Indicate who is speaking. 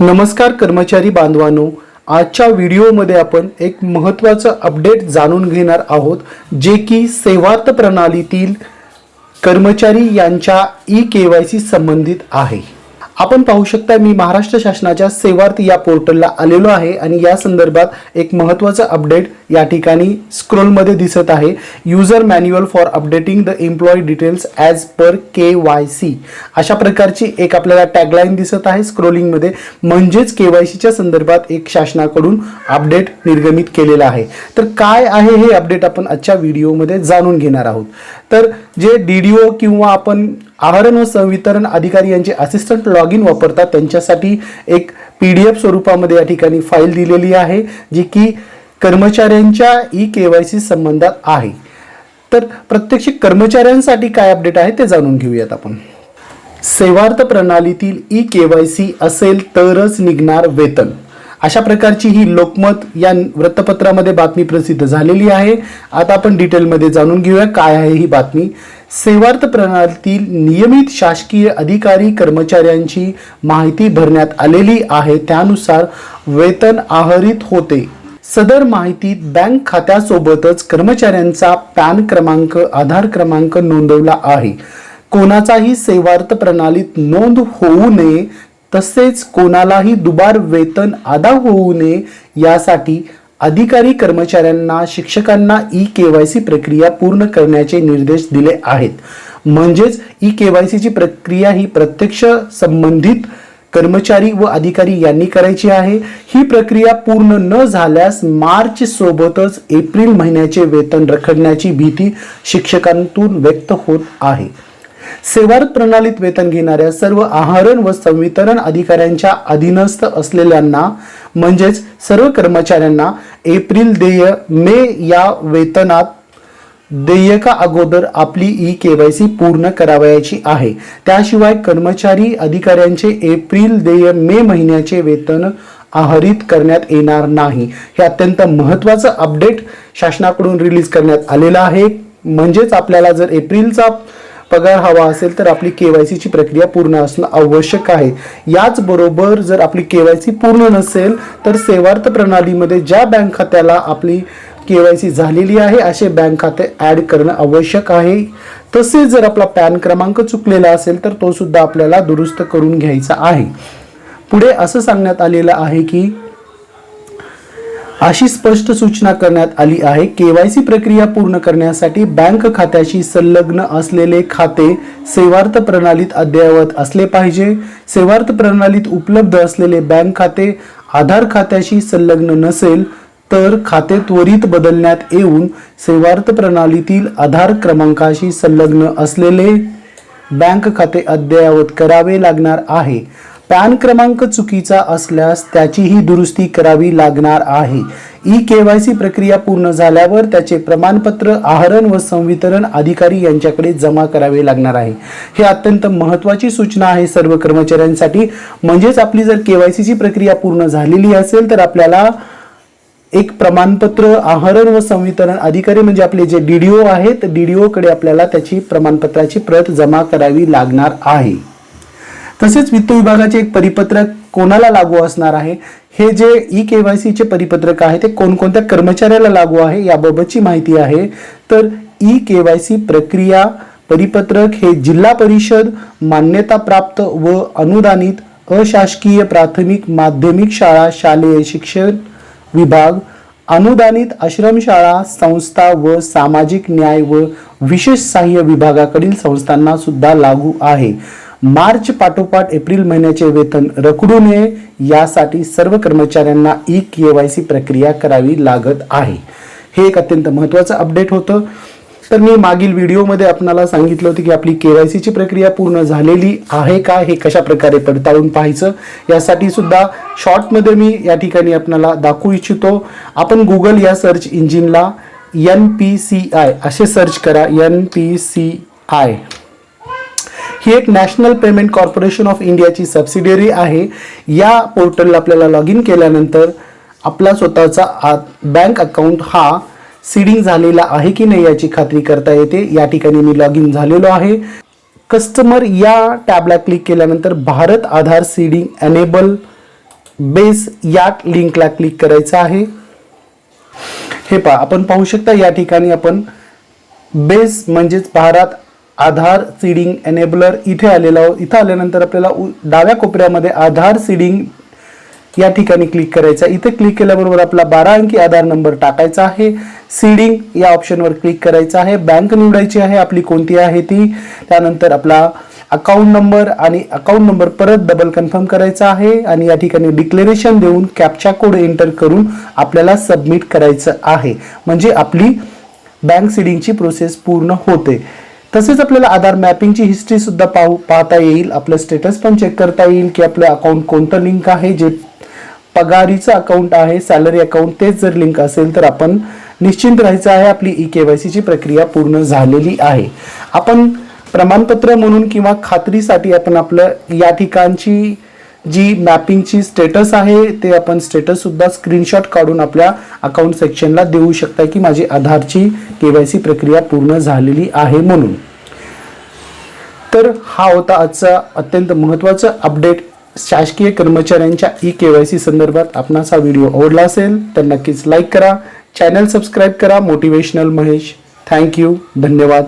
Speaker 1: नमस्कार कर्मचारी बांधवांनो, आजच्या व्हिडिओमध्ये आपण एक महत्त्वाचं अपडेट जाणून घेणार आहोत जे की सेवार्थ प्रणालीतील कर्मचारी यांच्या ई-केवायसी संबंधित आहे। आपण पाहू शकता मी महाराष्ट्र शासनाच्या सेवार्थ या पोर्टलला आलेलो आहे आणि या संदर्भात एक महत्त्वाचं अपडेट या ठिकाणी स्क्रोलमध्ये दिसत आहे। User manual for updating the employee details as per KYC अशा प्रकारची एक आपल्याला टॅगलाईन दिसत आहे स्क्रोलिंगमध्ये। म्हणजेच KYCच्या संदर्भात एक शासनाकडून अपडेट निर्गमित केलेला आहे। तर काय आहे हे अपडेट आपण आजच्या व्हिडिओमध्ये जाणून घेणार आहोत। तर जे DDO किंवा आपण आहार व संवितरण अधिकारी यांचे असिस्टंट लॉगिन वापरतात त्यांच्यासाठी एक PDF स्वरूपामध्ये या ठिकाणी फाईल दिलेली आहे जी की कर्मचाऱ्यांच्या ई-केवायसी संबंधात आहे। तर प्रत्यक्ष कर्मचाऱ्यांसाठी काय अपडेट आहे ते जाणून घेऊयात आपण। सेवार्थ प्रणालीतील ई-केवायसी असेल तरच निघणार वेतन, अशा प्रकारची ही लोकमत या वृत्तपत्रामध्ये बातमी प्रसिद्ध झालेली आहे। आता आपण डिटेलमध्ये जाणून घेऊया काय आहे ही बातमी। सेवार्थ प्रणालीतील नियमित शासकीय अधिकारी कर्मचाऱ्यांची माहिती भरण्यात आलेली आहे, त्यानुसार वेतन आहरित होते। सदर माहितीत बँक खात्यासोबतच कर्मचाऱ्यांचा पॅन क्रमांक, आधार क्रमांक नोंदवला आहे। कोणाचाही सेवार्थ प्रणालीत नोंद होऊ नये तसेच कोणालाही दुबार वेतन अदा होऊ नये यासाठी अधिकारी कर्मचाऱ्यांना, शिक्षकांना ई-केवायसी प्रक्रिया पूर्ण करण्याचे निर्देश दिले आहेत। म्हणजेच ई-केवायसीची प्रक्रिया ही प्रत्यक्ष संबंधित कर्मचारी व अधिकारी यांनी करायची आहे। ही प्रक्रिया पूर्ण न झाल्यास मार्च सोबतच एप्रिल महिन्याचे वेतन रखडण्याची भीती शिक्षकांतून व्यक्त होत आहे। सेवार्थ प्रणालीत वेतन घेणाऱ्या सर्व आहारण व संवितरण अधिकाऱ्यांच्या अधीनस्थ असलेल्यांना म्हणजेच सर्व कर्मचाऱ्यांना एप्रिल देय मे या वेतनात देयका अगोदर आपली ई-केवायसी पूर्ण करावयाची आहे। त्याशिवाय कर्मचारी अधिकाऱ्यांचे एप्रिल देय मे महिन्याचे वेतन आहरित करण्यात येणार नाही। हे अत्यंत महत्त्वाचं अपडेट शासनाकडून रिलीज करण्यात आलेलं आहे। म्हणजेच आपल्याला जर एप्रिलचा पगार हवा असेल तर आपली केवायसीची प्रक्रिया पूर्ण असणं आवश्यक आहे। याचबरोबर जर आपली केवायसी पूर्ण नसेल तर सेवार्थ प्रणालीमध्ये ज्या बँक खात्याला आपली केवायसी झालेली आहे असे बँक खाते ॲड करणं आवश्यक आहे। तसेच जर आपला पॅन क्रमांक चुकलेला असेल तर तो सुद्धा आपल्याला दुरुस्त करून घ्यायचा आहे। पुढे असं सांगण्यात आलेलं आहे की अशी स्पष्ट सूचना करण्यात आली आहे, केवायसी प्रक्रिया पूर्ण करण्यासाठी बँक खात्याशी संलग्न असलेले खाते सेवार्थ प्रणालीत अद्ययावत असले पाहिजे। सेवार्थ प्रणालीत उपलब्ध असलेले बँक खाते आधार खात्याशी संलग्न नसेल तर खाते त्वरित बदलण्यात येऊन सेवार्थ प्रणालीतील आधार क्रमांकाशी संलग्न असलेले बँक खाते अद्ययावत करावे लागणार आहे। पॅन क्रमांक चुकीचा असल्यास त्याचीही दुरुस्ती करावी लागणार आहे। ई-केवायसी प्रक्रिया पूर्ण झाल्यावर त्याचे प्रमाणपत्र आहारण व संवितरण अधिकारी यांच्याकडे जमा करावे लागणार आहे। हे अत्यंत महत्त्वाची सूचना आहे सर्व कर्मचाऱ्यांसाठी। म्हणजेच आपली जर केवायसीची प्रक्रिया पूर्ण झालेली असेल तर आपल्याला एक प्रमाणपत्र आहारण व संवितरण अधिकारी म्हणजे आपले जे DDO आहेत DDO कडे आपल्याला त्याची प्रमाणपत्राची प्रत जमा करावी लागणार आहे। तसेच वित्त विभागाचे एक परिपत्रक कोणाला लागू असणार आहे, हे जे ई-केवायसीचे परिपत्रक आहे ते कोणकोणत्या कर्मचाऱ्याला लागू आहे याबाबतची माहिती आहे। तर ई-केवायसी प्रक्रिया परिपत्रक हे जिल्हा परिषद मान्यताप्राप्त व अनुदानित अशासकीय प्राथमिक माध्यमिक शाळा, शालेय शिक्षण विभाग, अनुदानित आश्रमशाळा संस्था व सामाजिक न्याय व विशेष सहाय्य विभागाकडील संस्थांना सुद्धा लागू आहे। मार्च पाठोपाठ एप्रिल महिन्याचे वेतन रखडू नये यासाठी सर्व कर्मचाऱ्यांना ई-केवायसी प्रक्रिया करावी लागत आहे। हे एक अत्यंत महत्त्वाचं अपडेट होतं। तर मी मागील व्हिडिओमध्ये आपल्याला सांगितलं होतं की आपली केवायसीची प्रक्रिया पूर्ण झालेली आहे का हे कशा प्रकारे पडताळून पाहायचं, यासाठी सुद्धा शॉर्टमध्ये मी या ठिकाणी आपल्याला दाखवू इच्छितो। आपण गुगल या सर्च इंजिनला NPCI असे सर्च करा। NPCI ही एक नॅशनल पेमेंट कॉर्पोरेशन ऑफ इंडियाची सबसिडियरी आहे। या पोर्टलला आपल्याला लॉग इन केल्यानंतर आपला स्वतःचा बँक अकाउंट हा सीडिंग झालेला आहे की नाही याची खात्री करता येते। या ठिकाणी मी लॉग इन झालेलो आहे। कस्टमर या टॅबला क्लिक केल्यानंतर भारत आधार सीडिंग एनेबल बेस या लिंकला क्लिक करायचं आहे. हे पहा, आपण पाहू शकता या ठिकाणी आपण बेस म्हणजेच भारत आधार सीडिंग एनेबलर इथे आलेलो आहोत. इथे आल्यानंतर आपल्याला डाव्या कोपऱ्यामध्ये आधार सीडिंग या ठिकाणी क्लिक करायचं. इथे क्लिक केल्याबरोबर आपला 12 अंकी आधार नंबर टाकायचा आहे. सीडिंग या ऑप्शनवर क्लिक करायचं आहे. बँक निवडायची आहे आपली कोणती आहे ती. त्यानंतर आपला अकाउंट नंबर आणि अकाउंट नंबर परत डबल कन्फर्म करायचा आहे आणि या ठिकाणी डिक्लेरेशन देऊन कॅप्चा कोड एंटर करून आपल्याला सबमिट करायचं आहे. म्हणजे आपली बँक सीडिंगची प्रोसेस पूर्ण होते. तसेच आपल्याला आधार मॅपिंगची हिस्ट्री सुद्धा पाहता येईल. आपलं स्टेटस पण चेक करता येईल की आपलं अकाउंट कोणतं लिंक आहे. जे पगारीचं अकाउंट आहे, सॅलरी अकाउंट, तेच जर लिंक असेल तर आपण निश्चिंत राहायचं आहे. आपली KYC ची प्रक्रिया पूर्ण झालेली आहे. आपण प्रमाणपत्र म्हणून किंवा खात्रीसाठी आपण आपलं या ठिकाणची जी मॅपिंगची स्टेटस आहे ते आपण स्टेटस सुद्धा स्क्रीनशॉट काढून आपल्या अकाउंट सेक्शनला देऊ शकता की माझी आधारची KYC प्रक्रिया पूर्ण झालेली आहे म्हणून. तर हा होता आजचा अत्यंत महत्त्वाचा अपडेट शासकीय कर्मचाऱ्यांच्या KYC संदर्भात. आपणास हा व्हिडिओ आवडला असेल तर नक्कीच लाईक करा, चॅनल सबस्क्राईब करा. मोटिवेशनल महेश. थँक्यू, धन्यवाद.